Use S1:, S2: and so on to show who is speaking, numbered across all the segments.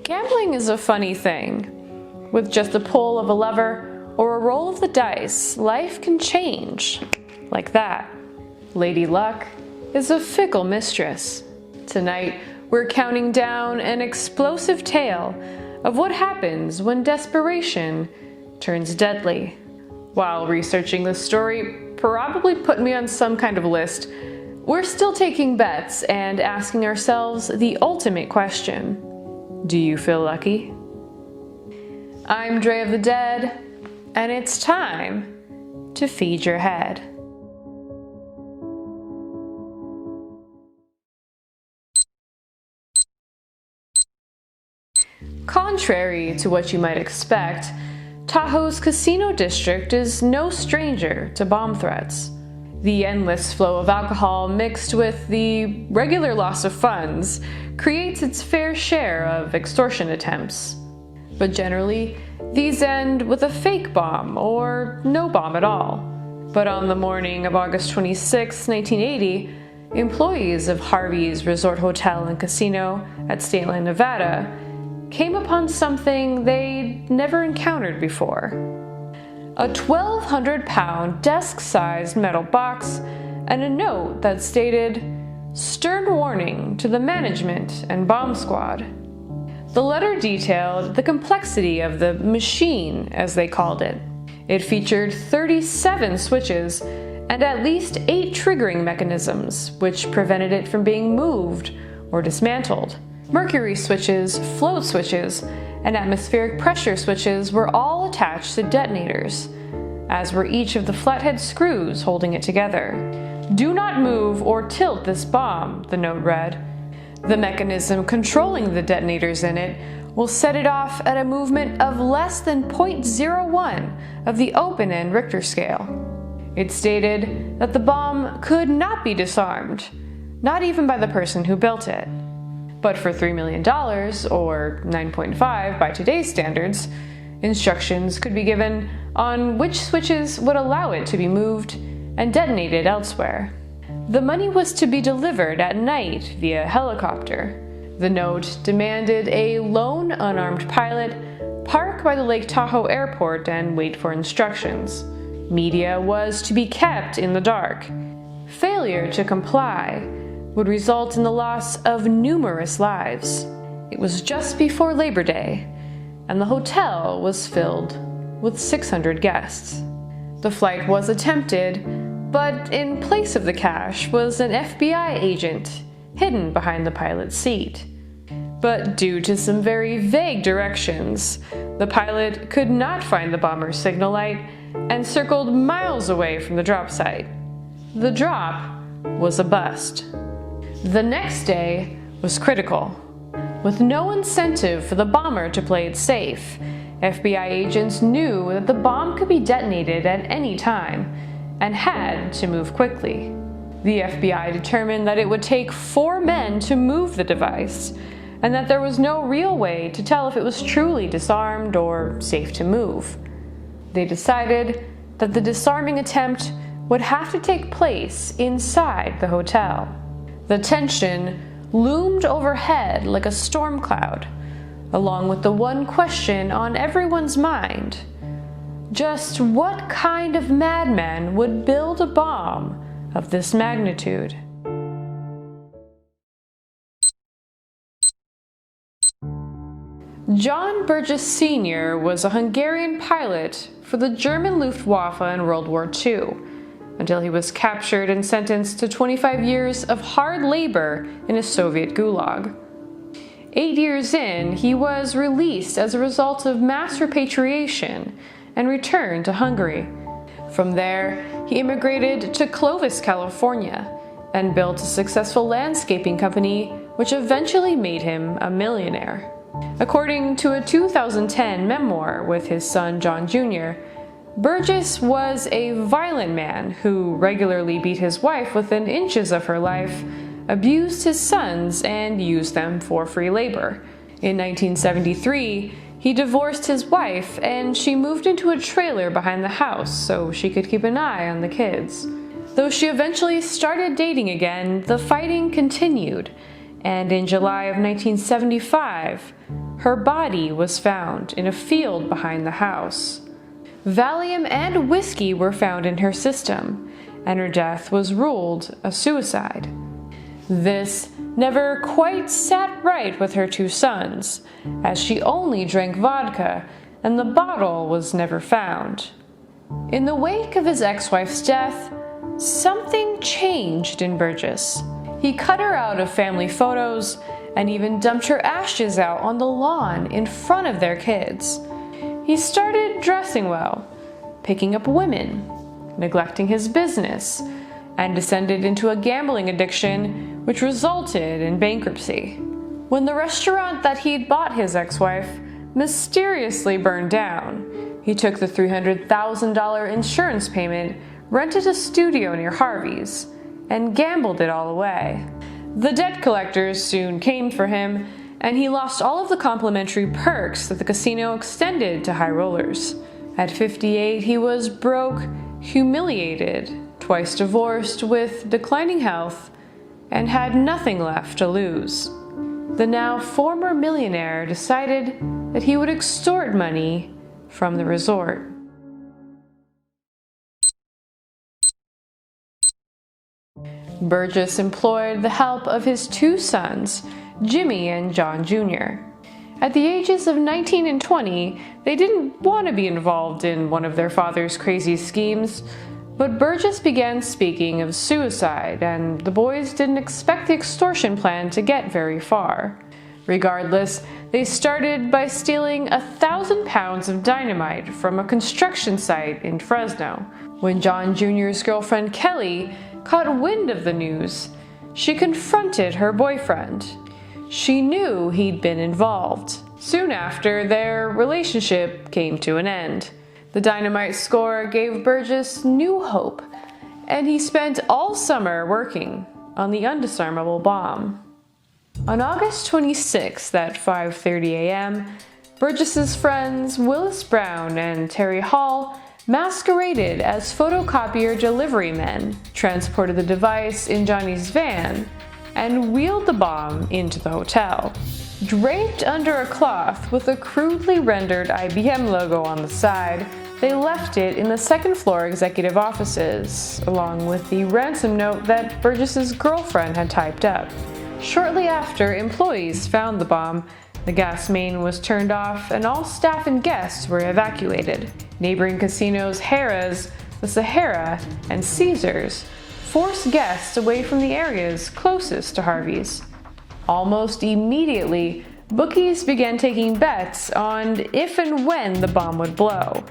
S1: Gambling is a funny thing. With just a pull of a lever or a roll of the dice, life can change. Like that. Lady Luck is a fickle mistress. Tonight, we're counting down an explosive tale of what happens when desperation turns deadly. While researching this story probably put me on some kind of list, we're still taking bets and asking ourselves the ultimate question. Do you feel lucky? I'm DreyOfTheDead, and it's time to feed your head. Contrary to what you might expect, Tahoe's casino district is no stranger to bomb threats. The endless flow of alcohol mixed with the regular loss of funds creates its fair share of extortion attempts. But generally, these end with a fake bomb or no bomb at all. But on the morning of August 26, 1980, employees of Harvey's Resort Hotel and Casino at Stateline, Nevada, came upon something they'd never encountered before. A 1,200-pound desk-sized metal box and a note that stated, "Stern warning to the management and bomb squad." The letter detailed the complexity of the machine, as they called it. It featured 37 switches and at least 8 triggering mechanisms, which prevented it from being moved or dismantled. Mercury switches, float switches, and atmospheric pressure switches were all attached to detonators, as were each of the flathead screws holding it together. "Do not move or tilt this bomb," the note read. "The mechanism controlling the detonators in it will set it off at a movement of less than 0.01 of the open-end Richter scale." It stated that the bomb could not be disarmed, not even by the person who built it. But for $3 million, or 9.5 by today's standards, instructions could be given on which switches would allow it to be moved and detonated elsewhere. The money was to be delivered at night via helicopter. The note demanded a lone unarmed pilot park by the Lake Tahoe airport and wait for instructions. Media was to be kept in the dark. Failure to comply would result in the loss of numerous lives. It was just before Labor Day, and the hotel was filled with 600 guests. The flight was attempted, but in place of the cash was an FBI agent hidden behind the pilot's seat. But due to some very vague directions, the pilot could not find the bomber's signal light and circled miles away from the drop site. The drop was a bust. The next day was critical. With no incentive for the bomber to play it safe, FBI agents knew that the bomb could be detonated at any time and had to move quickly. The FBI determined that it would take 4 men to move the device, and that there was no real way to tell if it was truly disarmed or safe to move. They decided that the disarming attempt would have to take place inside the hotel. The tension loomed overhead like a storm cloud, along with the one question on everyone's mind. Just what kind of madman would build a bomb of this magnitude? John Burgess Sr. was a Hungarian pilot for the German Luftwaffe in World War II, until he was captured and sentenced to 25 years of hard labor in a Soviet gulag. 8 years in, he was released as a result of mass repatriation and returned to Hungary. From there, he immigrated to Clovis, California, and built a successful landscaping company which eventually made him a millionaire. According to a 2010 memoir with his son John Jr., Burgess was a violent man who regularly beat his wife within inches of her life, abused his sons, and used them for free labor. In 1973, he divorced his wife, and she moved into a trailer behind the house so she could keep an eye on the kids. Though she eventually started dating again, the fighting continued, and in July of 1975, her body was found in a field behind the house. Valium and whiskey were found in her system, and her death was ruled a suicide. This never quite sat right with her two sons, as she only drank vodka and the bottle was never found. In the wake of his ex-wife's death, something changed in Burgess. He cut her out of family photos and even dumped her ashes out on the lawn in front of their kids. He started dressing well, picking up women, neglecting his business, and descended into a gambling addiction which resulted in bankruptcy. When the restaurant that he'd bought his ex-wife mysteriously burned down, he took the $300,000 insurance payment, rented a studio near Harvey's, and gambled it all away. The debt collectors soon came for him, and he lost all of the complimentary perks that the casino extended to high rollers. At 58, he was broke, humiliated, twice divorced with declining health, and had nothing left to lose. The now former millionaire decided that he would extort money from the resort. Burgess employed the help of his two sons, Jimmy and John Jr. At the ages of 19 and 20, they didn't want to be involved in one of their father's crazy schemes, but Burgess began speaking of suicide, and the boys didn't expect the extortion plan to get very far. Regardless, they started by stealing 1,000 pounds of dynamite from a construction site in Fresno. When John Jr.'s girlfriend Kelly caught wind of the news, she confronted her boyfriend. She knew he'd been involved. Soon after, their relationship came to an end. The dynamite score gave Burgess new hope, and he spent all summer working on the undisarmable bomb. On August 26th at 5:30 a.m., Burgess's friends Willis Brown and Terry Hall masqueraded as photocopier delivery men, transported the device in Johnny's van, and wheeled the bomb into the hotel. Draped under a cloth with a crudely rendered IBM logo on the side, they left it in the second-floor executive offices, along with the ransom note that Burgess's girlfriend had typed up. Shortly after, employees found the bomb. The gas main was turned off and all staff and guests were evacuated. Neighboring casinos Harrah's, the Sahara, and Caesars forced guests away from the areas closest to Harvey's. Almost immediately, bookies began taking bets on if and when the bomb would blow.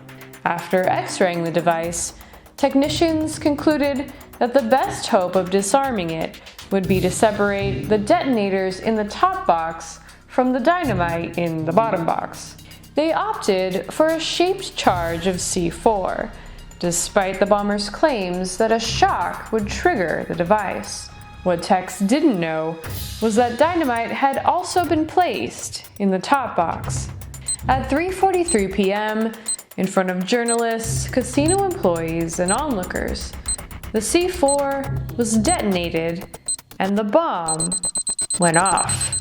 S1: After x-raying the device, technicians concluded that the best hope of disarming it would be to separate the detonators in the top box from the dynamite in the bottom box. They opted for a shaped charge of C4, despite the bomber's claims that a shock would trigger the device. What techs didn't know was that dynamite had also been placed in the top box. At 3:43 p.m., in front of journalists, casino employees, and onlookers, the C4 was detonated and the bomb went off.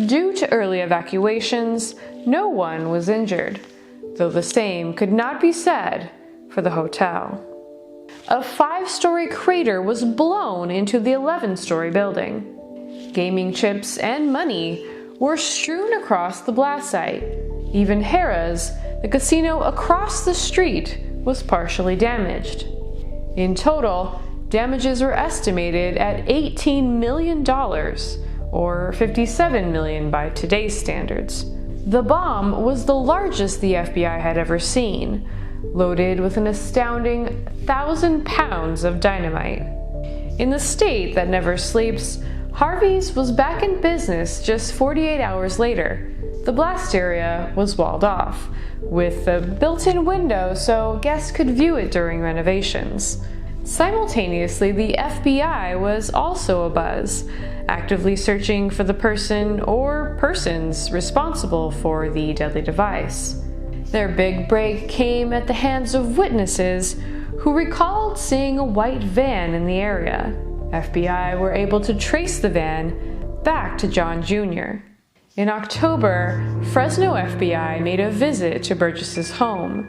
S1: Due to early evacuations, no one was injured, though the same could not be said for the hotel. A 5-story crater was blown into the 11-story building. Gaming chips and money were strewn across the blast site. Even Harrah's, the casino across the street, was partially damaged. In total, damages were estimated at $18 million, or $57 million by today's standards. The bomb was the largest the FBI had ever seen, loaded with an astounding 1,000 pounds of dynamite. In the state that never sleeps, Harvey's was back in business just 48 hours later. The blast area was walled off, with a built-in window so guests could view it during renovations. Simultaneously, the FBI was also abuzz, actively searching for the person or persons responsible for the deadly device. Their big break came at the hands of witnesses who recalled seeing a white van in the area. FBI were able to trace the van back to John Jr. In October, Fresno FBI made a visit to Burgess's home,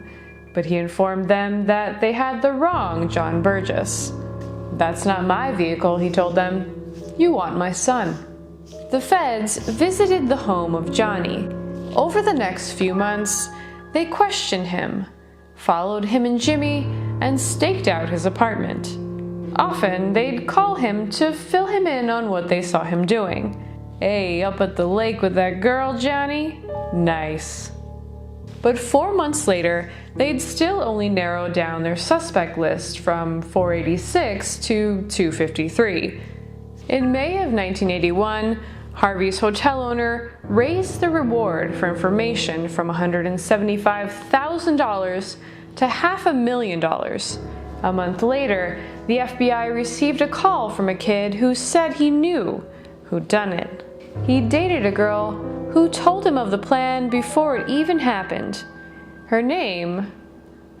S1: but he informed them that they had the wrong John Burgess. "That's not my vehicle," he told them. "You want my son." The feds visited the home of Johnny. Over the next few months, they questioned him, followed him and Jimmy, and staked out his apartment. Often, they'd call him to fill him in on what they saw him doing. "Hey, up at the lake with that girl, Johnny? Nice." But 4 months later, they'd still only narrowed down their suspect list from 486 to 253. In May of 1981, Harvey's hotel owner raised the reward for information from $175,000 to $500,000. A month later, the FBI received a call from a kid who said he knew who'd done it. He dated a girl who told him of the plan before it even happened. Her name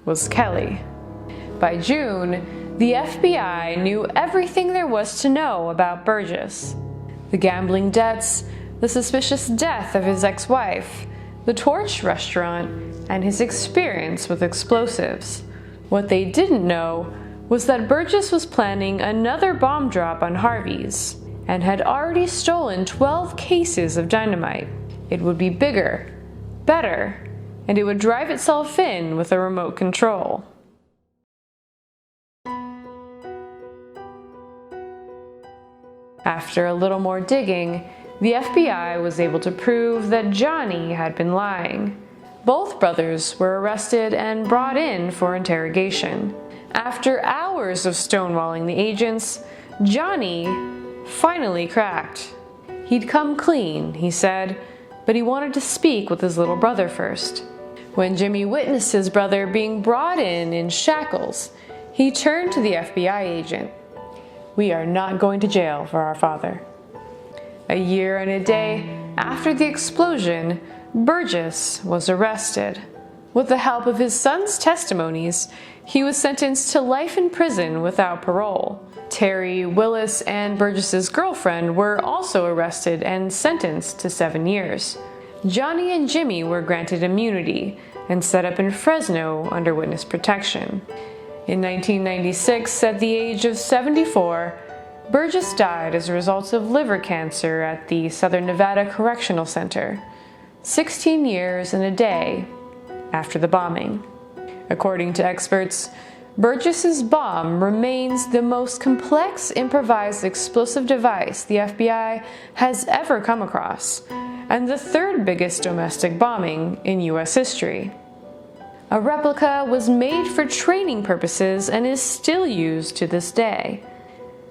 S1: was Kelly. By June, the FBI knew everything there was to know about Burgess. The gambling debts, the suspicious death of his ex-wife, the Torch restaurant, and his experience with explosives. What they didn't know was that Burgess was planning another bomb drop on Harvey's and had already stolen 12 cases of dynamite. It would be bigger, better, and it would drive itself in with a remote control. After a little more digging, the FBI was able to prove that Johnny had been lying. Both brothers were arrested and brought in for interrogation. After hours of stonewalling the agents, Johnny finally cracked. He'd come clean, he said, but he wanted to speak with his little brother first. When Jimmy witnessed his brother being brought in shackles, he turned to the FBI agent. "We are not going to jail for our father." A year and a day after the explosion, Burgess was arrested. With the help of his son's testimonies, he was sentenced to life in prison without parole. Terry, Willis, and Burgess's girlfriend were also arrested and sentenced to 7 years. Johnny and Jimmy were granted immunity and set up in Fresno under witness protection. In 1996, at the age of 74, Burgess died as a result of liver cancer at the Southern Nevada Correctional Center, 16 years and a day after the bombing. According to experts, Burgess's bomb remains the most complex improvised explosive device the FBI has ever come across, and the third biggest domestic bombing in U.S. history. A replica was made for training purposes and is still used to this day.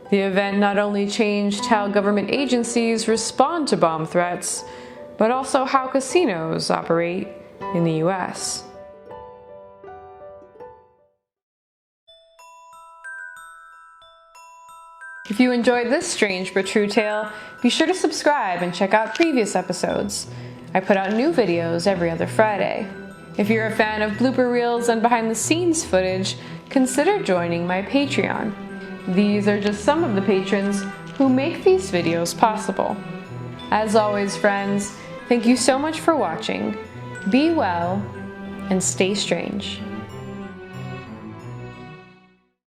S1: The event not only changed how government agencies respond to bomb threats, but also how casinos operate in the U.S. If you enjoyed this strange but true tale, be sure to subscribe and check out previous episodes. I put out new videos every other Friday. If you're a fan of blooper reels and behind-the-scenes footage, consider joining my Patreon. These are just some of the patrons who make these videos possible. As always, friends, thank you so much for watching. Be well and stay strange.